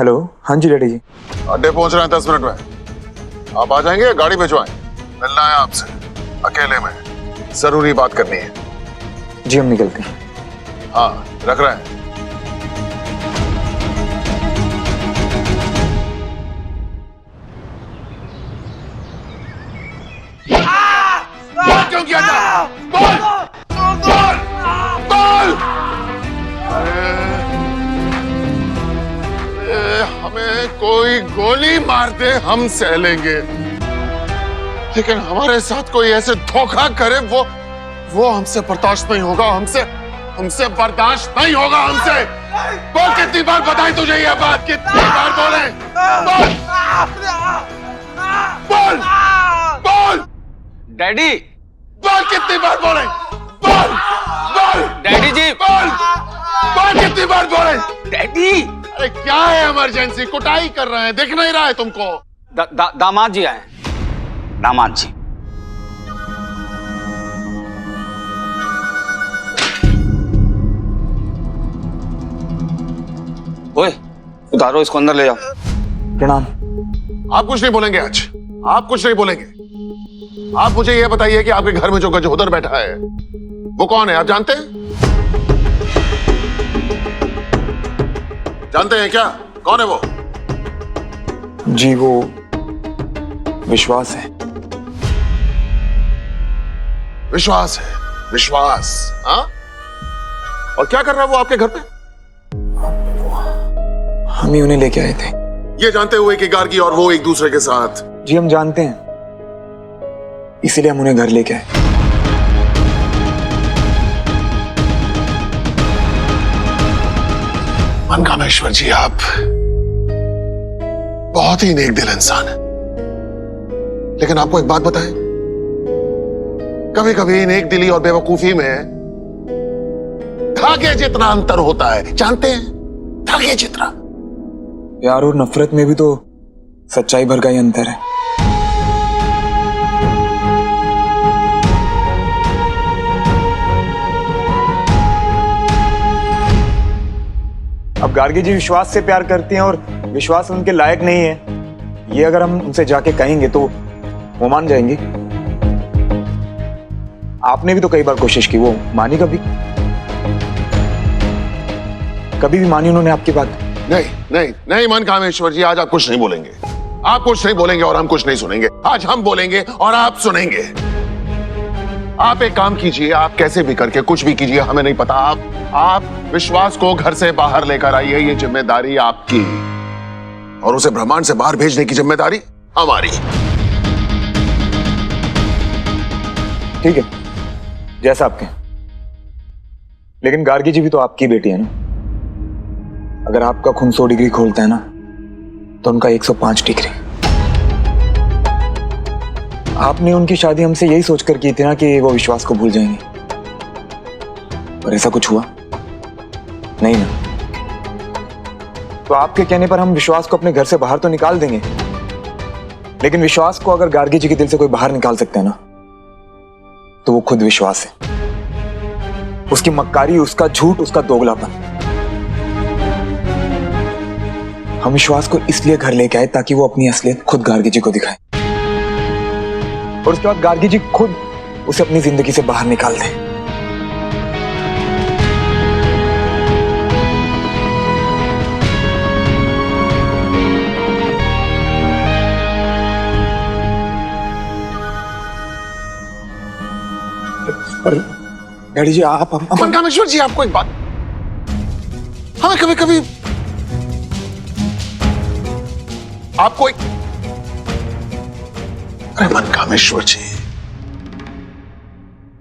Hello, हाँ जी daddy जी। अड्डे पहुंच रहे हैं 10 मिनट में। आप आ जाएंगे या गाड़ी भिजवाएं? मिलना है आपसे अकेले में, जरूरी बात करनी है। जी हम निकलते हैं। हाँ, रख रहे हैं। बोल क्यों किया था? बोल! बोल! बोल! हमें कोई गोली मार दे हम सह लेंगे, लेकिन हमारे साथ कोई ऐसे धोखा करे वो हमसे बर्दाश्त नहीं होगा। हमसे बर्दाश्त नहीं होगा हमसे। बोल, कितनी बार बताई तुझे ये बात? कितनी बार बोले? बोल! बोल! बोल! डैडी! बोल, कितनी बार बोले? बोल! बोल! डैडी जी! बोल! बोल, कितनी बार बोले? डैडी! अरे क्या है इमरजेंसी? कुटाई कर रहे हैं, दिख नहीं रहा है तुमको? दामाद जी आए। दामाद जी। ओए, उतारो इसको, अंदर ले जाओ। प्रणाम। आप कुछ नहीं बोलेंगे आज, आप कुछ नहीं बोलेंगे। आप मुझे यह बताइए कि आपके घर में जो गजोदर बैठा है वो कौन है? आप जानते हैं? जानते हैं क्या? कौन है वो? जी वो विश्वास है। विश्वास है? विश्वास? हाँ? और क्या कर रहा है वो आपके घर पे? हम ही उन्हें लेके आए थे। ये जानते हुए कि गार्गी और वो एक दूसरे के साथ? जी हम जानते हैं, इसीलिए हम उन्हें घर लेके आए। मनकामेश्वर जी, आप बहुत ही नेक दिल इंसान है, लेकिन आपको एक बात बताएं, कभी कभी नेक दिली और बेवकूफी में धागे जितना अंतर होता है। जानते हैं? धागे जितना। प्यार और नफरत में भी तो सच्चाई भर का ही अंतर है। अब गार्गी जी विश्वास से प्यार करती हैं और विश्वास उनके लायक नहीं है, ये अगर हम उनसे जाके कहेंगे तो वो मान जाएंगी। आपने भी तो कई बार कोशिश की, वो मानी कभी? कभी भी मानी उन्होंने आपकी बात? नहीं नहीं नहीं मनकामेश्वर जी, आज आप कुछ नहीं बोलेंगे। आप कुछ नहीं बोलेंगे और हम कुछ नहीं सुनेंगे। आज हम बोलेंगे और आप सुनेंगे। आप एक काम कीजिए, आप कैसे भी करके कुछ भी कीजिए, हमें नहीं पता। आप विश्वास को घर से बाहर लेकर आइए, ये जिम्मेदारी आपकी, और उसे ब्रह्मांड से बाहर भेजने की जिम्मेदारी हमारी। ठीक है, जैसा आपके। लेकिन गार्गी जी भी तो आपकी बेटी है ना। अगर आपका खून 100 डिग्री खोलता है ना, तो उनका 105 डिग्री। आपने उनकी शादी हमसे यही सोचकर की थी ना कि वो विश्वास को भूल जाएंगे, पर ऐसा कुछ हुआ नहीं ना। तो आपके कहने पर हम विश्वास को अपने घर से बाहर तो निकाल देंगे, लेकिन विश्वास को अगर गार्गी जी के दिल से कोई बाहर निकाल सकता है ना, तो वो खुद विश्वास है। उसकी मक्कारी, उसका झूठ, उसका दोगलापन। हम विश्वास को इसलिए घर लेके आए ताकि वो अपनी असलियत खुद गार्गी जी को दिखाए, और उसके बाद गार्गी जी खुद उसे अपनी जिंदगी से बाहर निकाल दें। पर डैडी जी आप मनकामेश्वर जी, आपको एक बात, हमें कभी कभी आपको एक, अरे मनकामेश्वर जी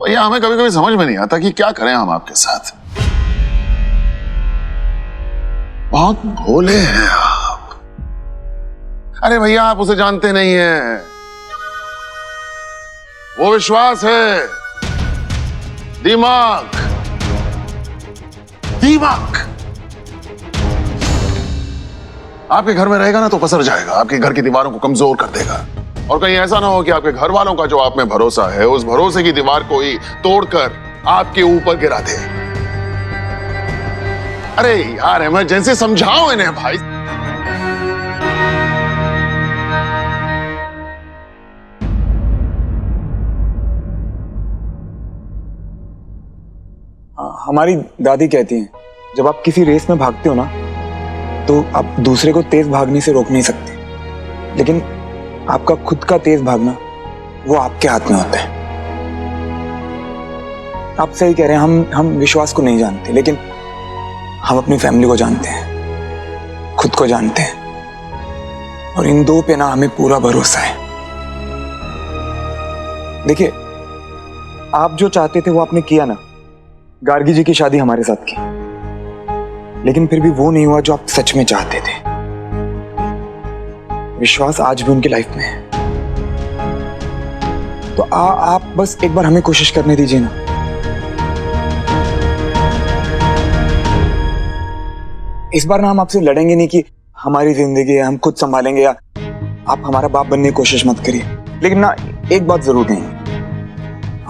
भैया, हमें कभी कभी समझ में नहीं आता कि क्या करें हम आपके साथ। बहुत भोले हैं आप। अरे भैया, आप उसे जानते नहीं हैं। वो विश्वास है, दिमाग। दिमाग आपके घर में रहेगा ना तो पसर जाएगा, आपके घर की दीवारों को कमजोर कर देगा, और कहीं ऐसा ना हो कि आपके घर वालों का जो आप में भरोसा है, उस भरोसे की दीवार को ही तोड़कर आपके ऊपर गिरा दे। अरे यार, इमरजेंसी, समझाओ इन्हें भाई। हमारी दादी कहती हैं, जब आप किसी रेस में भागते हो ना, तो आप दूसरे को तेज भागने से रोक नहीं सकते, लेकिन आपका खुद का तेज भागना वो आपके हाथ में होता है। आप सही कह रहे हैं, हम विश्वास को नहीं जानते, लेकिन हम अपनी फैमिली को जानते हैं, खुद को जानते हैं, और इन दो पे ना हमें पूरा भरोसा है। देखिए, आप जो चाहते थे वो आपने किया ना, गार्गी जी की शादी हमारे साथ की, लेकिन फिर भी वो नहीं हुआ जो आप सच में चाहते थे। विश्वास आज भी उनकी लाइफ में है, तो आप बस एक बार हमें कोशिश करने दीजिए ना। इस बार ना हम आपसे लड़ेंगे नहीं कि हमारी जिंदगी है, हम खुद संभालेंगे, या आप हमारा बाप बनने की कोशिश मत करिए, लेकिन ना एक बात जरूर कहेंगे,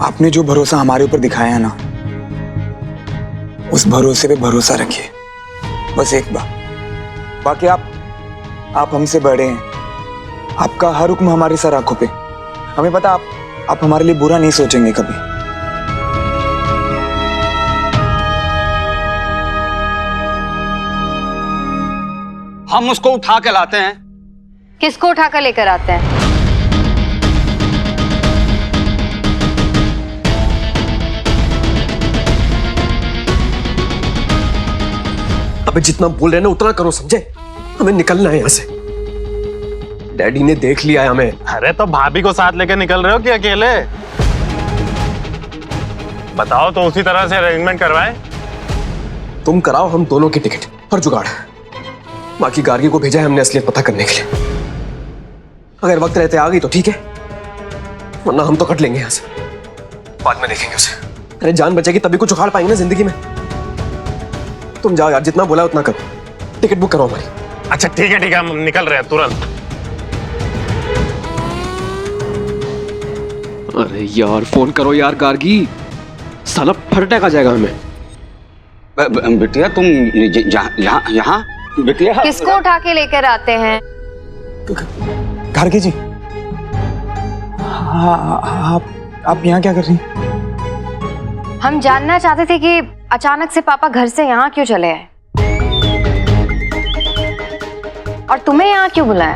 आपने जो भरोसा हमारे ऊपर दिखाया है ना, उस भरोसे पे भरोसा रखिए, बस एक बार। बाकी आप हमसे बड़े हैं, आपका हर हुक्म हमारे सर आंखों पे, हमें पता आप हमारे लिए बुरा नहीं सोचेंगे कभी। हम उसको उठा के लाते हैं। किसको उठा कर लेकर आते हैं? अबे जितना बोल रहे हैं ना उतना करो, समझे? हमें निकलना है यहाँ से। डैडी ने देख लिया है हमें। अरे तो भाभी को साथ लेकर निकल रहे हो कि अकेले? बताओ तो उसी तरह से अरेंजमेंट करवाए। तुम कराओ हम दोनों की टिकट और जुगाड़। बाकी गार्गी को भेजा है हमने असलियत पता करने के लिए। अगर वक्त रहते आ गई तो ठीक है, वरना हम तो कट लेंगे यहाँ से, बाद में देखेंगे उसे। अरे जान बचेगी तभी कुछ उखाड़ पाएंगे ना जिंदगी में। तुम जाओ यार, जितना बोला उतना करो। टिकट बुक करो हमारी। अच्छा ठीक है, हम निकल रहे हैं तुरंत। अरे यार फोन करो यार गार्गी, साला फट अटैक आ जाएगा हमें। बिटिया तुम यहाँ बिटिया किसको उठा के लेकर आते हैं? गार्गी जी, आप यहाँ क्या कर रही हैं? हम जानना चाहते थे कि अचानक से पापा घर से यहाँ क्यों चले आए और तुम्हें यहाँ क्यों बुलाया?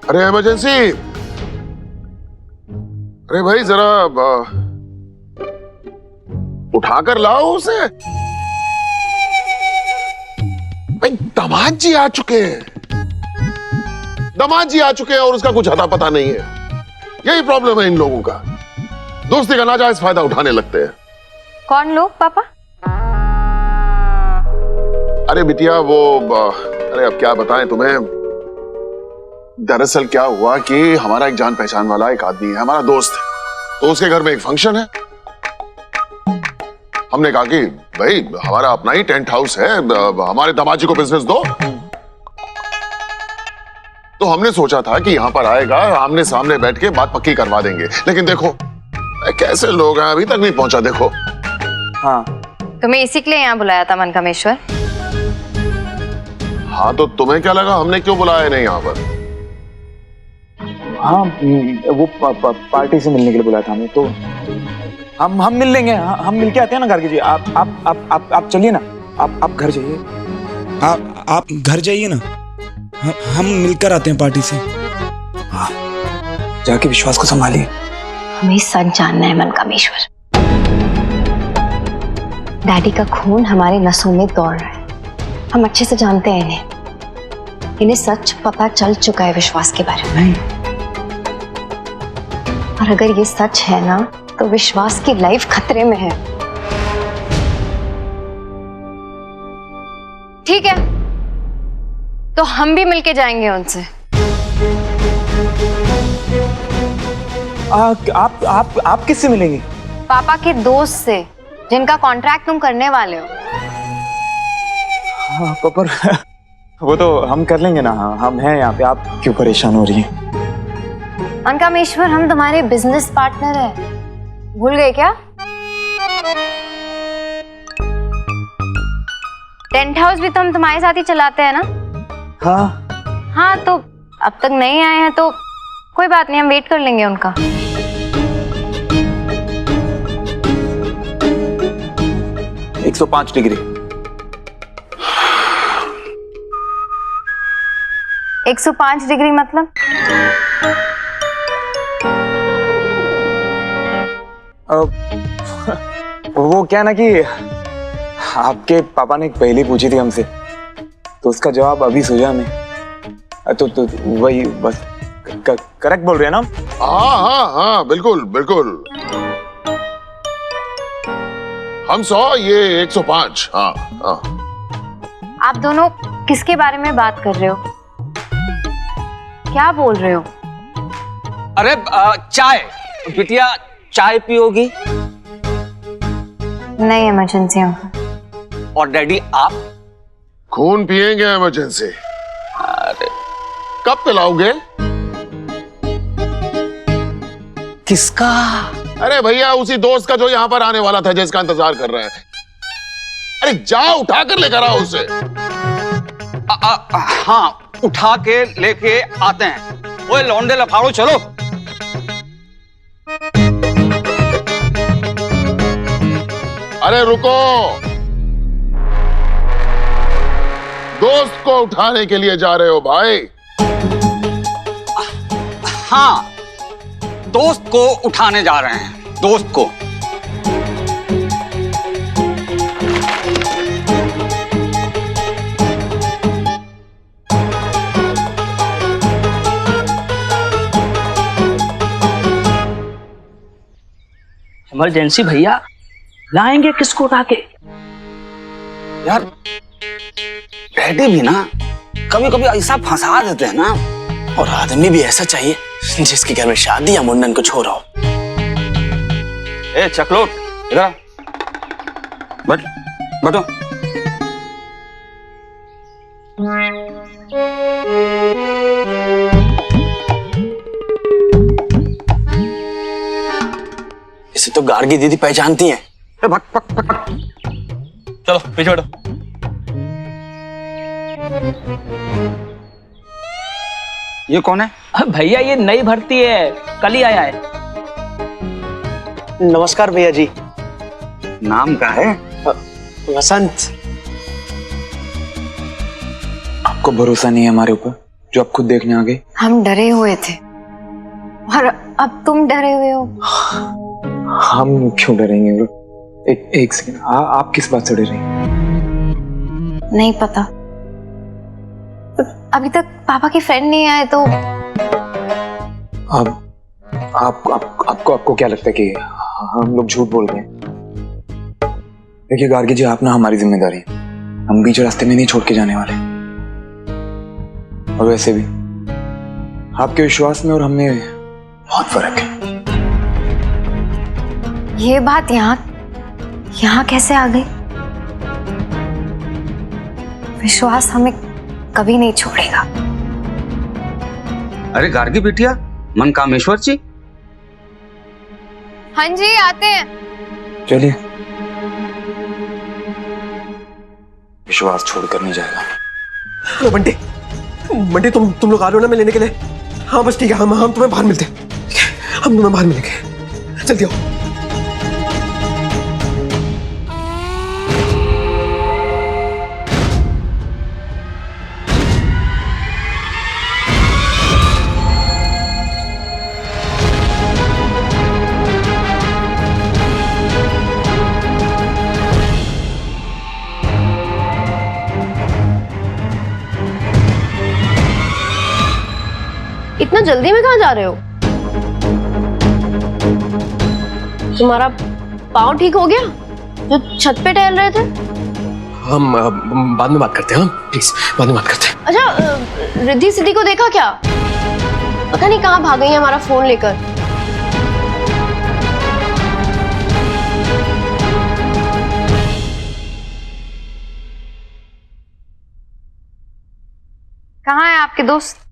अरे इमरजेंसी। अरे भाई जरा उठाकर लाओ उसे। भाई दामाद जी आ चुके हैं, दामाद जी आ चुके हैं और उसका कुछ अता पता नहीं है। यही प्रॉब्लम है इन लोगों का, दोस्ती का नाजायज फायदा उठाने लगते हैं। कौन लोग पापा? अरे बिटिया वो अरे अब क्या बताएं तुम्हें। दरअसल क्या हुआ कि हमारा एक जान पहचान वाला एक आदमी है, हमारा दोस्त है, तो उसके घर में एक फंक्शन है। हमने कहा कि भाई हमारा अपना ही टेंट हाउस है, हमारे दामाद जी को बिजनेस दो। तो हमने सोचा था कि यहां पर आएगा, आमने सामने बैठ के बात पक्की करवा देंगे, लेकिन देखो कैसे लोग हैं, अभी तक नहीं पहुंचा। देखो हाँ, तुम्हें इसी के लिए यहाँ बुलाया था मनकामेश्वर? हाँ तो तुम्हें क्या लगा हमने क्यों बुलाया नहीं यहाँ पर? हाँ वो पार्टी से मिलने के लिए बुलाया था हमें, तो हम मिल लेंगे, हम मिल के आते हैं ना गार्गी जी। आप चलिए ना, आप घर जाइए। आप घर जाइए ना, हम मिलकर आते हैं पार्टी से। हाँ, जाके विश्वास को संभालिए। हमें सच जानना है मनकामेश्वर। डैडी का खून हमारे नसों में दौड़ रहा है, हम अच्छे से जानते हैं इन्हें सच पता चल चुका है विश्वास के बारे में। और अगर ये सच है ना, तो विश्वास की लाइफ खतरे में है। ठीक है, तो हम भी मिलके जाएंगे उनसे। आप किससे मिलेंगे? पापा के दोस्त से, जिनका कॉन्ट्रैक्ट तुम करने वाले हो। हाँ, पर वो तो हम कर लेंगे ना, हम हैं यहाँ पे, आप क्यों परेशान हो रही हैं? मनकामेश्वर, हम तुम्हारे बिजनेस पार्टनर हैं, भूल गए क्या? टेंट हाउस भी तो हम तुम्हारे साथ ही चलाते हैं ना? हाँ, तो अब तक नहीं आए हैं तो कोई बात नहीं, हम वेट कर लेंगे उनका। 105 डिग्री। 105 डिग्री मतलब? वो क्या ना कि आपके पापा ने एक पहेली पूछी थी हमसे, तो उसका जवाब अभी सूझा हमें। तो वही बस करेक्ट बोल रहे हैं ना? हाँ हाँ हाँ, बिल्कुल बिल्कुल। हम 100, ये 105। हाँ हाँ। आप दोनों किसके बारे में बात कर रहे हो? क्या बोल रहे हो? अरे चाय, बिटिया चाय पियोगी? नहीं इमरजेंसी अंकल। और डैडी आप? खून पिएंगे इमरजेंसी। अरे कब पिलाओगे? किसका? अरे भैया उसी दोस्त का जो यहाँ पर आने वाला था, जिसका इंतजार कर रहे हैं। अरे जाओ उठा कर लेकर आओ उसे। हाँ उठा के लेके आते हैं। ओए लौंडे लफाड़ो चलो। अरे रुको, दोस्त को उठाने के लिए जा रहे हो भाई? हाँ दोस्त को उठाने जा रहे हैं, दोस्त को। इमरजेंसी भैया, लाएंगे किसको उठा के? यार डैडी भी ना कभी कभी ऐसा फंसा देते हैं ना। और आदमी भी ऐसा चाहिए जिसके घर में शादी या मुंडन कुछ हो रहा हो। ए चकलोट इधर आ। बैठ बैठो। इसे तो गार्गी दीदी पहचानती हैं। ए भग भग भग भग। चलो पीछे बैठो। ये कौन है? भैया ये नई भर्ती है, कल ही आया है। नमस्कार भैया जी। नाम क्या है? वसंत। आपको भरोसा नहीं है हमारे ऊपर, जो आप खुद देखने आ गए? हम डरे हुए थे और अब तुम डरे हुए हो। हम क्यों डरेंगे? एक सेकंड, आप किस बात से डर रही हैं? नहीं पता, अभी तक पापा के फ्रेंड नहीं आए तो। अब आपको क्या लगता है कि हम लोग झूठ बोल रहे हैं? देखिए गार्गी जी, आप ना हमारी जिम्मेदारी है, हम बीच रास्ते में नहीं छोड़ के जाने वाले। और वैसे भी आपके विश्वास में और हमें बहुत फर्क है। ये बात यहाँ कैसे आ गई? विश्वास हमें कभी नहीं छोड़ेगा। अरे गार्गी बिटिया, मन कामेश्वर जी। हाँ जी आते हैं। चलिए, विश्वास छोड़कर नहीं जाएगा। हेलो बंटी, बंटी तुम लोग आ रहे हो ना मैं लेने के लिए? हाँ बस ठीक है, हम तुम्हें बाहर मिलते हैं। ठीक है, हम तुम्हें बाहर मिलेंगे, जल्दी आओ। इतना जल्दी में कहाँ जा रहे हो? तुम्हारा पाँव ठीक हो गया जो छत पे टहल रहे थे? हम बाद में बात करते हैं। प्लीज बाद में बात करते हैं। अच्छा रिद्धि सिद्धि को देखा क्या? पता नहीं कहाँ भाग गई है हमारा फोन लेकर। कहाँ है आपके दोस्त?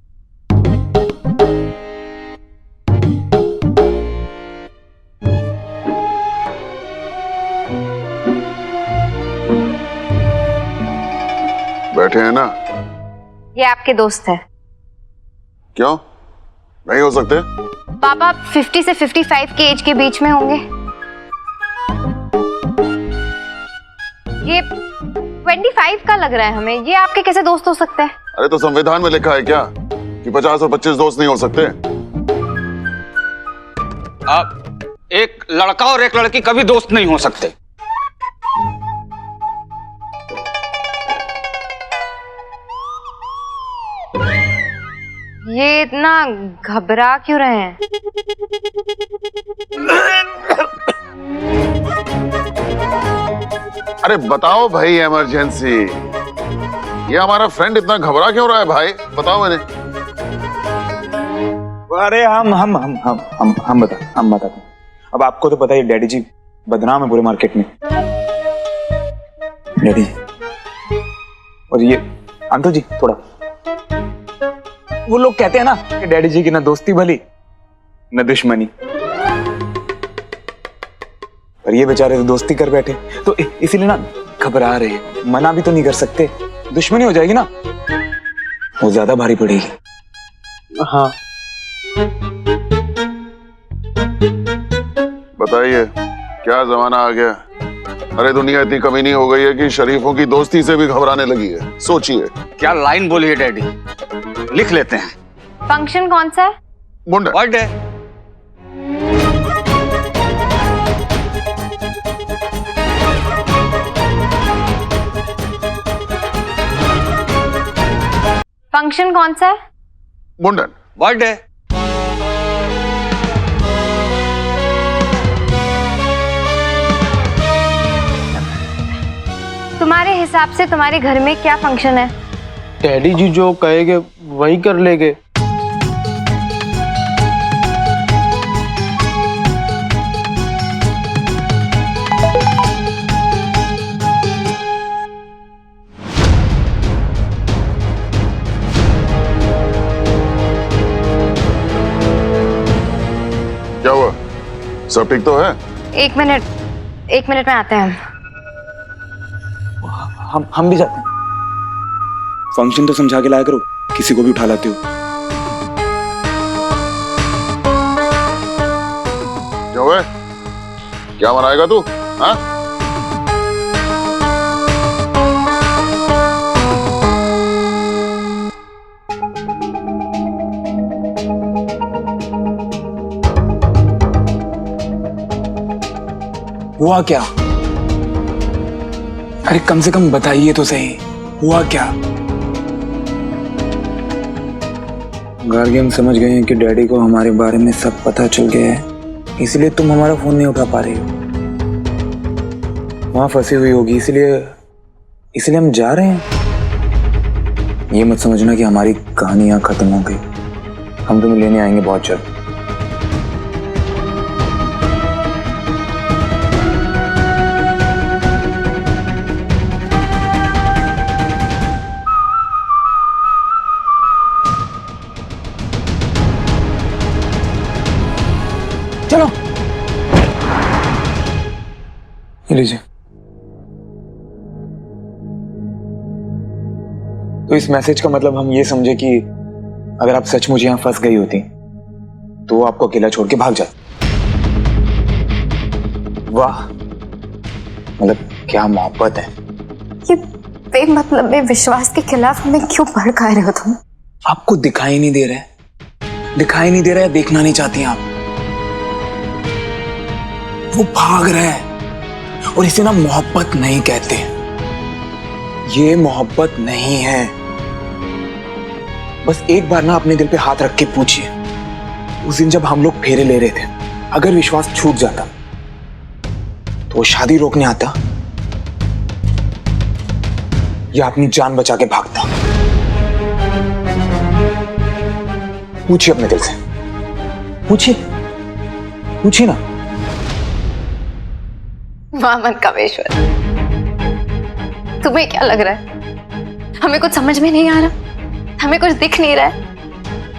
बैठे हैं ना? ये आपके दोस्त है। क्यों नहीं हो सकते? पापा 50 से 55 के एज के बीच में होंगे। ये 25 का लग रहा है हमें। ये आपके कैसे दोस्त हो सकते हैं? अरे तो संविधान में लिखा है क्या कि 50 और 25 दोस्त नहीं हो सकते? अब एक लड़का और एक लड़की कभी दोस्त नहीं हो सकते। ये इतना घबरा क्यों रहे हैं? अरे बताओ भाई, इमरजेंसी। ये हमारा फ्रेंड इतना घबरा क्यों रहा है भाई? बताओ मैंने। अरे हम बताते हैं। अब आपको तो पता ही, डैडी जी बदनाम है पूरे मार्केट में। डैडी जी और ये अंकल जी, थोड़ा वो लोग कहते हैं ना कि डैडी जी की ना दोस्ती भली न दुश्मनी, पर ये बेचारे तो दोस्ती कर बैठे, तो इसीलिए ना घबरा रहे हैं। मना भी तो नहीं कर सकते, दुश्मनी हो जाएगी ना, वो ज्यादा भारी पड़ेगी। हाँ बताइए क्या जमाना आ गया। अरे दुनिया इतनी कमी नहीं हो गई है कि शरीफों की दोस्ती से भी घबराने लगी है। सोचिए। क्या लाइन बोली है डैडी, लिख लेते हैं। फंक्शन कौन सा है? मुंडन। बर्थडे। फंक्शन कौन सा है? मुंडन। बर्थडे। तुम्हारे हिसाब से तुम्हारे घर में क्या फंक्शन है? डैडी जी जो कहेंगे वही कर लेंगे। क्या हुआ? सब ठीक तो है? एक मिनट में आते हैं हम। हम भी जाते हैं। फंक्शन तो समझा के लाया करो, किसी को भी उठा लाते हो। क्या हुआ? क्या मनाएगा तू? हाँ? हुआ क्या? अरे कम से कम बताइए तो सही, हुआ क्या? गार्गी, हम समझ गए हैं कि डैडी को हमारे बारे में सब पता चल गया है, इसलिए तुम हमारा फोन नहीं उठा पा रही हो। वहां फंसी हुई होगी, इसलिए हम जा रहे हैं। ये मत समझना कि हमारी कहानी यहाँ खत्म हो गई। हम तुम्हें लेने आएंगे बहुत जल्द। चलो ये लीजिए। तो इस मैसेज का मतलब हम ये समझे कि अगर आप सचमुच यहां फंस गई होती तो वो आपको अकेला छोड़ के भाग जाती। वाह, मतलब क्या मोहब्बत है। ये बेमतलब में विश्वास के खिलाफ हमें क्यों भड़का रहे हो तुम? आपको दिखाई नहीं दे रहा है, देखना नहीं चाहती आप। वो भाग रहा है और इसे ना मोहब्बत नहीं कहते। ये मोहब्बत नहीं है। बस एक बार ना अपने दिल पे हाथ रख के पूछिए, उस दिन जब हम लोग फेरे ले रहे थे, अगर विश्वास छूट जाता तो वो शादी रोकने आता या अपनी जान बचा के भागता? पूछिए अपने दिल से, पूछिए ना। वाह मनकामेश्वर, तुम्हें क्या लग रहा है? हमें कुछ समझ में नहीं आ रहा, हमें कुछ दिख नहीं रहा है।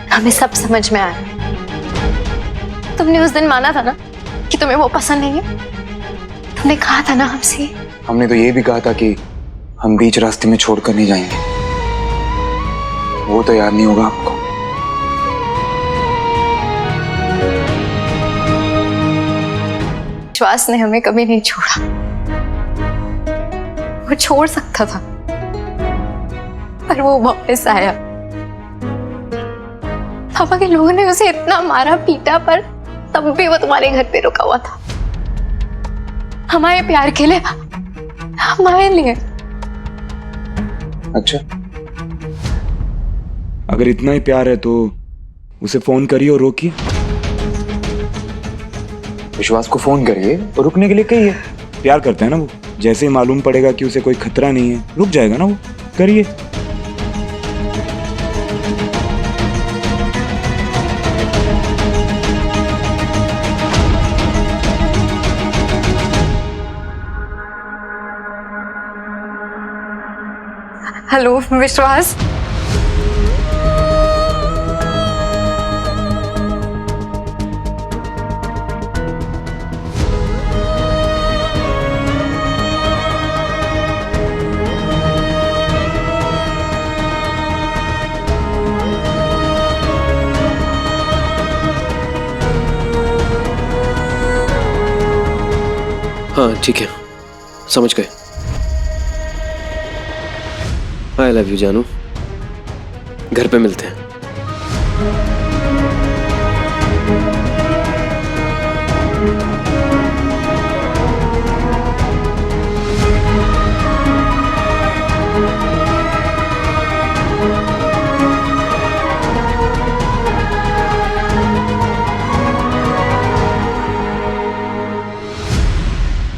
हमें सब समझ में आ रहा है। तुमने उस दिन माना था ना कि तुम्हें वो पसंद नहीं है। तुमने कहा था ना हमसे। हमने तो ये भी कहा था कि हम बीच रास्ते में छोड़कर नहीं जाएंगे। वो तो याद नहीं होगा आपको। विश्वास ने हमें कभी नहीं छोड़ा। वो छोड़ सकता था, पर वो वापस आया। पापा के लोगों ने उसे इतना मारा पीटा, पर तब भी वो तुम्हारे घर पे रुका हुआ था, हमारे प्यार के लिए, हमारे लिए। अच्छा, अगर इतना ही प्यार है तो उसे फोन करिए और रोकिए। विश्वास को फोन करिए और रुकने के लिए कहिए। प्यार करता है ना वो, जैसे ही मालूम पड़ेगा कि उसे कोई खतरा नहीं है, रुक जाएगा ना वो। करिए। हेलो विश्वास, हाँ ठीक है, समझ गए। आई लव यू जानू, घर पे मिलते हैं।